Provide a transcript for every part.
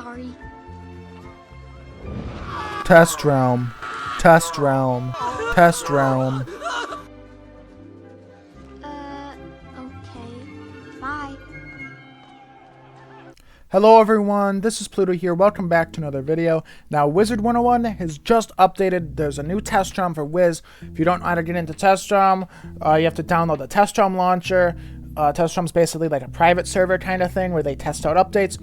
sorry. Test realm. Test realm. Test realm. Okay. Bye. Hello everyone, this is Pluto here. Welcome back to another video. Now, Wizard101 has just updated. There's a new test ROM for Wiz. If you don't know how to get into test ROM, you have to download the test ROM launcher. Test ROM's basically like a private server kind of thing where they test out updates.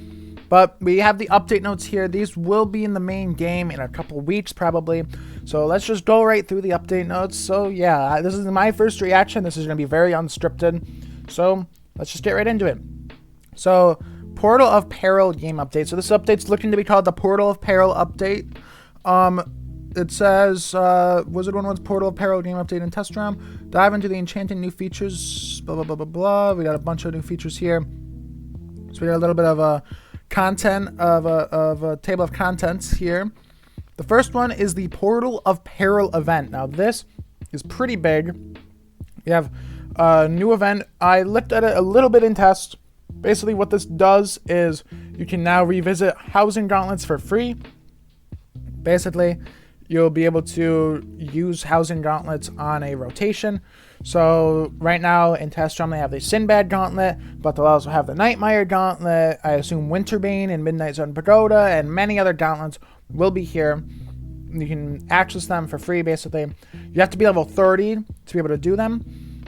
But we have the update notes here. These will be in the main game in a couple weeks probably. So let's just go right through the update notes. So yeah, this is my first reaction. This is going to be very unscripted. So let's just get right into it. So Portal of Peril game update. So this update's looking to be called the Portal of Peril update. It says Wizard101's Portal of Peril game update and test ROM. Dive into the enchanting new features. Blah blah blah blah blah. We got a bunch of new features here. So we got a little bit of a content of a table of contents here. The first one is the Portal of Peril event. Now this is pretty big. We have a new event. I looked at it a little bit in test. Basically what this does is you can now revisit housing gauntlets for free. Basically you'll be able to use housing gauntlets on a rotation. So right now in test ROM they have the Sinbad gauntlet, but they'll also have the Nightmare gauntlet. I assume Winterbane and Midnight Zone Pagoda and many other gauntlets will be here. You can access them for free basically. You have to be level 30 to be able to do them.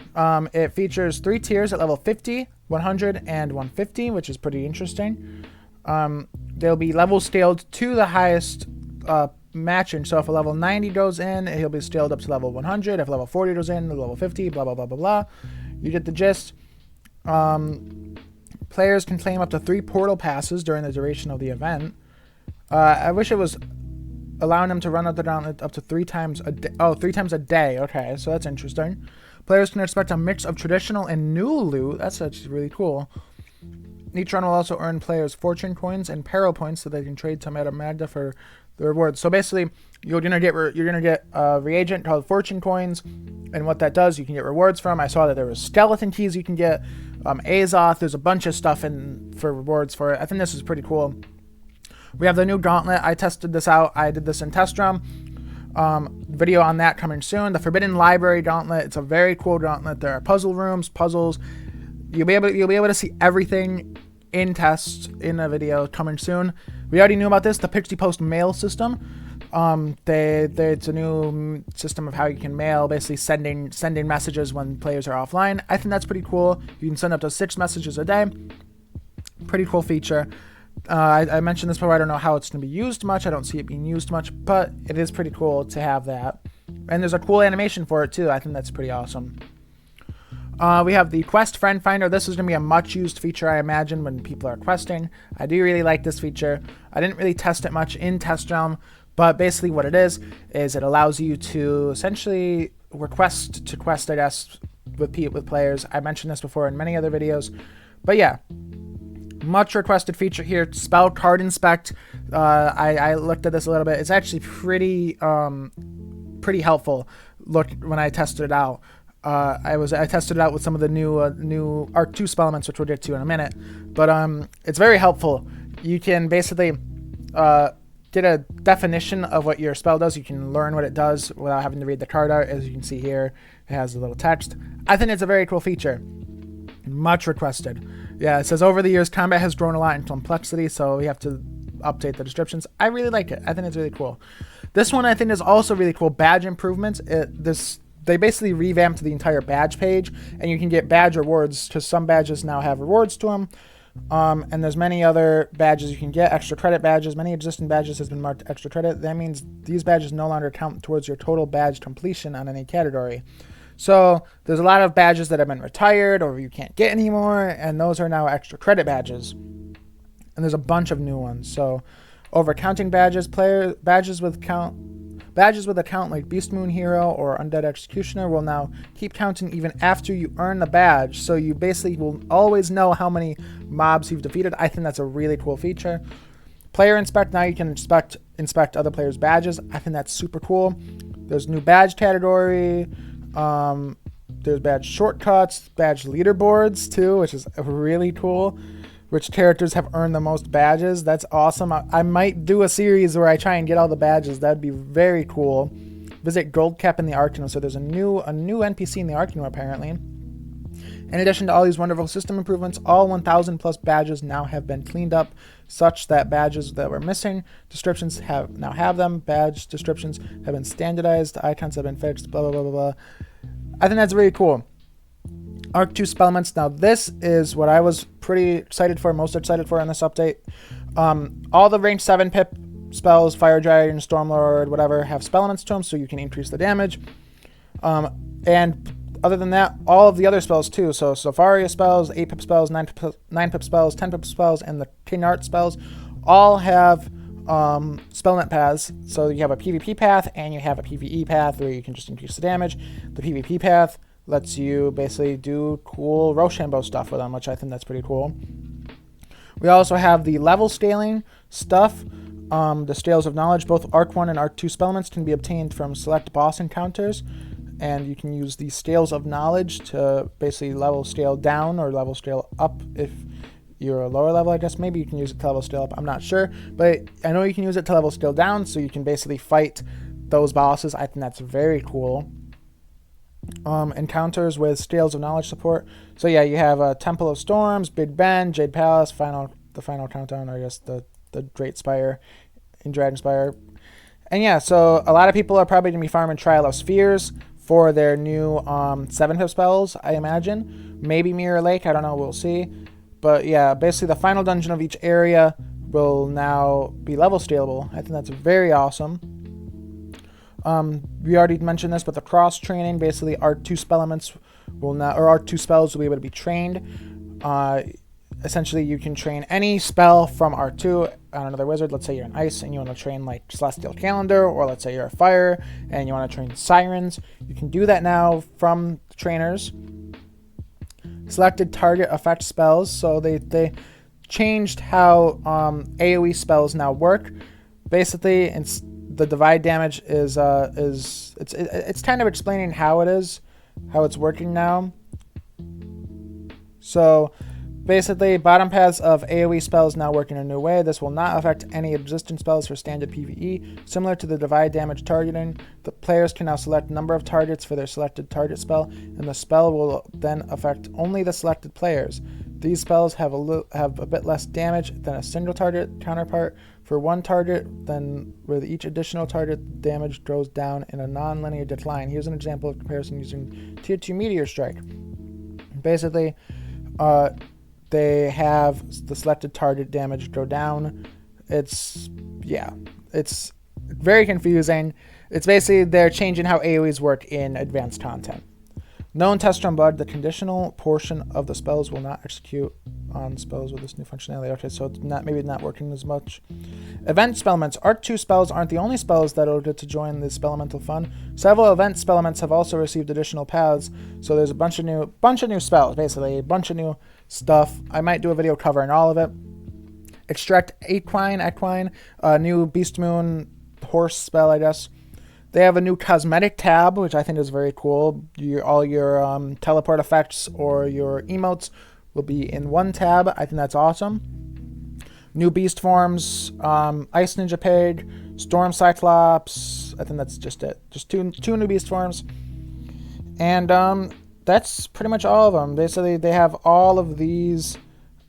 It features 3 tiers at level 50, 100, and 150, which is pretty interesting. They'll be level scaled to the highest matching. So if a level 90 goes in, he'll be scaled up to level 100. If level 40 goes in, level 50, blah, blah, blah, blah, blah. You get the gist. Players can claim up to 3 portal passes during the duration of the event. I wish it was allowing them to run out the gauntlet up to 3 times a day. Oh, 3 times a day. Okay, so that's interesting. Players can expect a mix of traditional and new loot. That's actually really cool. Each run will also earn players fortune coins and peril points so they can trade to Magda for the rewards. So basically, you're gonna get a reagent called fortune coins, and what that does, you can get rewards from. I saw that there was skeleton keys you can get, Azoth. There's a bunch of stuff for rewards for it. I think this is pretty cool. We have the new gauntlet. I tested this out. I did this in test ROM. Video on that coming soon. The Forbidden Library gauntlet. It's a very cool gauntlet. There are puzzle rooms, puzzles. You'll be able to see everything in test in a video coming soon. We already knew about this. The Pixie Post mail system. It's a new system of how you can mail, basically sending messages when players are offline. I think that's pretty cool. You can send up to 6 messages a day. Pretty cool feature. I mentioned this before. I don't know how it's going to be used much. I don't see it being used much, but it is pretty cool to have that. And there's a cool animation for it too. I think that's pretty awesome. We have the Quest Friend Finder. This is going to be a much used feature, I imagine, when people are questing. I do really like this feature. I didn't really test it much in test realm, but basically what it is it allows you to essentially request to quest, I guess, with players. I mentioned this before in many other videos, but yeah. Much requested feature here. Spell card inspect. I looked at this a little bit. It's actually pretty helpful. Look, when I tested it out, I tested it out with some of the new Arc 2 spell elements, which we'll get to in a minute. But it's very helpful. You can basically get a definition of what your spell does. You can learn what it does without having to read the card art. As you can see here, it has a little text. I think it's a very cool feature. Much requested. Yeah, it says over the years, combat has grown a lot in complexity, so we have to update the descriptions. I really like it. I think it's really cool. This one I think is also really cool. Badge improvements. They basically revamped the entire badge page, and you can get badge rewards because some badges now have rewards to them. And there's many other badges you can get. Extra credit badges. Many existing badges has been marked extra credit. That means these badges no longer count towards your total badge completion on any category. So there's a lot of badges that have been retired or you can't get anymore, and those are now extra credit badges. And there's a bunch of new ones. So over counting badges, badges with a count like Beast Moon Hero or Undead Executioner will now keep counting even after you earn the badge. So you basically will always know how many mobs you've defeated. I think that's a really cool feature. Player inspect. Now you can inspect other players' badges. I think that's super cool. There's new badge category. There's badge shortcuts, badge leaderboards too, which is really cool. which characters have earned the most badges. That's awesome. I might do a series where I try and get all the badges. That'd be very cool. Visit Goldcap in the Arcanum. So there's a new NPC in the Arcanum apparently. In addition to all these wonderful system improvements, all 1,000 plus badges now have been cleaned up, such that badges that were missing descriptions now have them. Badge descriptions have been standardized. Icons have been fixed. Blah blah blah blah blah. I think that's really cool. Arc 2 Spellments. Now this is what I was pretty excited for, most excited for in this update. All the range 7 pip spells, Fire Dragon, Stormlord, whatever, have Spellments to them, so you can increase the damage. And other than that, all of the other spells too. So Safaria spells, 8 pip spells, 9 pip spells, 10 pip spells, and the King Art spells all have spellnet paths. So you have a PvP path and you have a PvE path where you can just increase the damage. The PvP path lets you basically do cool Rochambeau stuff with them, which I think that's pretty cool. We also have the level scaling stuff. The Scales of Knowledge, both Arc 1 and Arc 2 Spellments can be obtained from select boss encounters. And you can use the Scales of Knowledge to basically level scale down or level scale up if you're a lower level, I guess. Maybe you can use it to level scale up, I'm not sure. But I know you can use it to level scale down, so you can basically fight those bosses. I think that's very cool. Encounters with Scales of Knowledge support. So yeah, you have Temple of Storms, Big Ben, Jade Palace, the final countdown, or I guess the Great Spire in Dragonspire. And yeah, so a lot of people are probably going to be farming Trial of Spheres for their new 7-pip spells, I imagine. Maybe Mirror Lake, I don't know, we'll see. But yeah, basically the final dungeon of each area will now be level scalable. I think that's very awesome. We already mentioned this, but the cross training, basically Arc 2 Spellments will now, or Arc 2 spells will be able to be trained. Essentially, you can train any spell from Arc 2 on another wizard. Let's say you're an ice and you want to train like Celestial Calendar, or let's say you're a fire and you want to train Sirens. You can do that now from trainers. Selected target effect spells. So they changed how AoE spells now work. Basically, the divide damage is it's kind of explaining how it's working now. So basically, bottom paths of AoE spells now work in a new way. This will not affect any existing spells for standard PvE. Similar to the divide damage targeting, the players can now select number of targets for their selected target spell, and the spell will then affect only the selected players. These spells have a bit less damage than a single target counterpart for one target, then with each additional target, damage goes down in a non-linear decline. Here's an example of comparison using Tier 2 Meteor Strike. Basically, they have the selected target damage go down. It's very confusing. It's basically they're changing how AoEs work in advanced content. Known test on blood, the conditional portion of the spells will not execute on spells with this new functionality. Okay, so it's maybe not working as much. Event Spellments. Arc 2 spells aren't the only spells that will get to join the Spellmental fun. Several event Spellments have also received additional paths, so there's a bunch of new spells, basically, a bunch of new stuff. I might do a video covering all of it. Extract Equine, new Beast Moon horse spell, I guess. They have a new cosmetic tab, which I think is very cool. All your teleport effects or your emotes will be in one tab. I think that's awesome. New beast forms, Ice Ninja Pig, Storm Cyclops. I think that's just it. Just two new beast forms. And that's pretty much all of them. Basically, they have all of these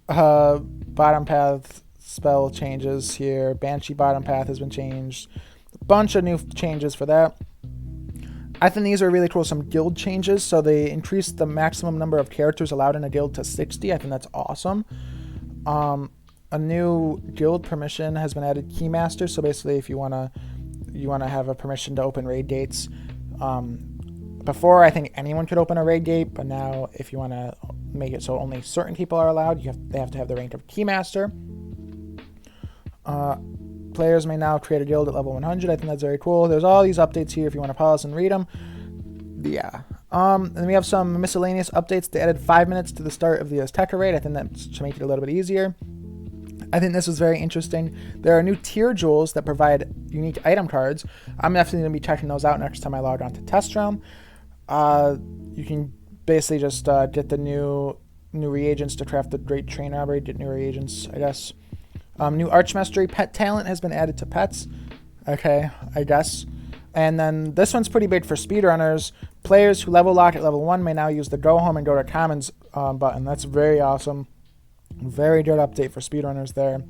bottom path spell changes here. Banshee bottom path has been changed. A bunch of new changes for that. I think these are really cool. Some guild changes. So they increased the maximum number of characters allowed in a guild to 60. I think that's awesome. A new guild permission has been added, Keymaster. So basically, if you wanna have a permission to open raid gates. Before, I think anyone could open a raid gate, but now if you want to make it so only certain people are allowed, they have to have the rank of Keymaster. Players may now create a guild at level 100. I think that's very cool. There's all these updates here if you want to pause and read them. Yeah. And we have some miscellaneous updates. They added 5 minutes to the start of the Azteca raid. I think that should make it a little bit easier. I think this was very interesting. There are new tier jewels that provide unique item cards. I'm definitely going to be checking those out next time I log on to Test Realm. You can basically just get the new new reagents to craft the Great Train Robbery. Get new reagents, I guess. New Archmastery pet talent has been added to pets. Okay, I guess. And then this one's pretty big for speedrunners. Players who level lock at level 1 may now use the go home and go to commons button. That's very awesome. Very good update for speedrunners there.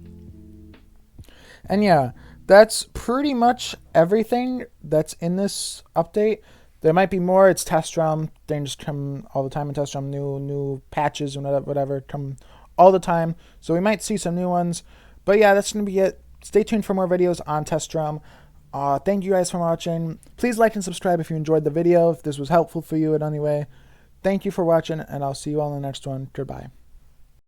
And yeah, that's pretty much everything that's in this update. There might be more. It's test realm. Things come all the time in test realm. New patches and whatever come all the time. So we might see some new ones. But yeah, that's going to be it. Stay tuned for more videos on test realm. Thank you guys for watching. Please like and subscribe if you enjoyed the video, if this was helpful for you in any way. Thank you for watching, and I'll see you all in the next one. Goodbye.